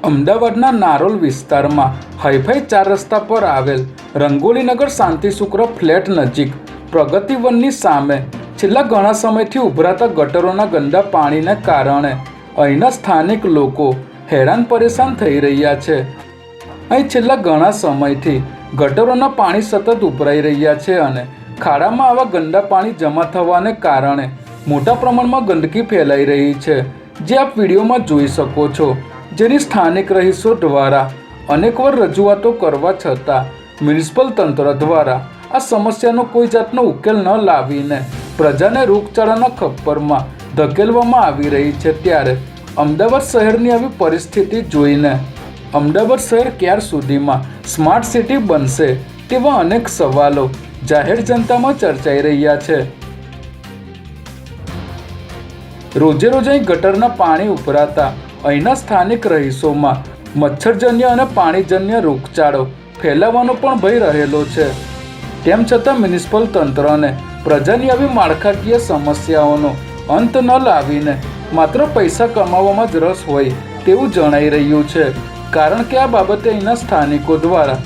અમદાવાદના નારોલ વિસ્તારમાં હાઈફાઈ 4 રસ્તા પર આવેલ રંગોલીનગર શાંતિશુક્ર ફ્લેટ નજીક પ્રગતિવનની સામે છેલ્લા ઘણા સમયથી ઉભરાતા ગટરોના ગંદા પાણીને કારણે અહીંના સ્થાનિક લોકો હેરાન પરેશાન થઈ રહ્યા છે। અહીં છેલ્લા ઘણા સમયથી ગટરોના પાણી સતત ઉભરાઈ રહ્યા છે અને ખાડામાં આવા ગંદા પાણી જમા થવાને કારણે મોટા પ્રમાણમાં ગંદકી ફેલાઈ રહી છે, જે આપ વિડીયોમાં જોઈ શકો છો। જેની સ્થાનિક રહીશો દ્વારા અનેકવાર રજૂઆતો કરવા છતાં મ્યુનિસિપલ તંત્ર દ્વારા આ સમસ્યાનો કોઈ જાતનો ઉકેલ ન લાવીને પ્રજાને રોગચાળાના ખપ્પરમાં ધકેલવામાં આવી રહી છે। ત્યારે અમદાવાદ શહેરની આવી પરિસ્થિતિ જોઈને અમદાવાદ શહેર ક્યાર સુધીમાં સ્માર્ટ સિટી બનશે તેવા અનેક સવાલો જાહેર જનતામાં ચર્ચાઈ રહ્યા છે। રોજે રોજ અહીં ગટરના પાણી ઉભરાતા અહીંના સ્થાનિક રહીશોમાં મચ્છરજન્ય અને પાણીજન્ય રોગચાળો ફેલાવાનો પણ ભય રહેલો છે। તેમ છતાં મ્યુનિસિપલ તંત્રને પ્રજાની આવી માળખાકીય સમસ્યાઓનો અંત ન લાવીને માત્ર પૈસા કમાવામાં જ રસ હોય તેવું જણાઈ રહ્યું છે, કારણ કે આ બાબતે અહીંના સ્થાનિકો દ્વારા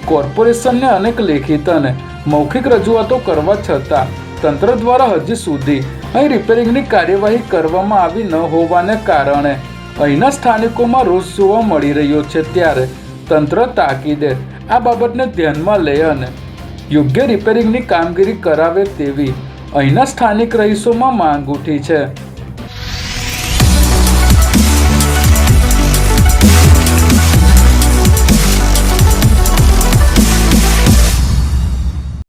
કોર્પોરેશનને અનેક લેખિત અને મૌખિક રજૂઆતો કરવા છતાં તંત્ર દ્વારા હજી સુધી અહીં રિપેરિંગની કાર્યવાહી કરવામાં આવી ન હોવાને કારણે અહીંના સ્થાનિકોમાં રોષ જોવા મળી રહ્યો છે। ત્યારે તંત્ર તાકીદે આ બાબતને ધ્યાનમાં લે અને યોગ્ય રિપેરિંગની કામગીરી કરાવે તેવી અહીંના સ્થાનિક રહીશોમાં માંગ ઉઠી છે।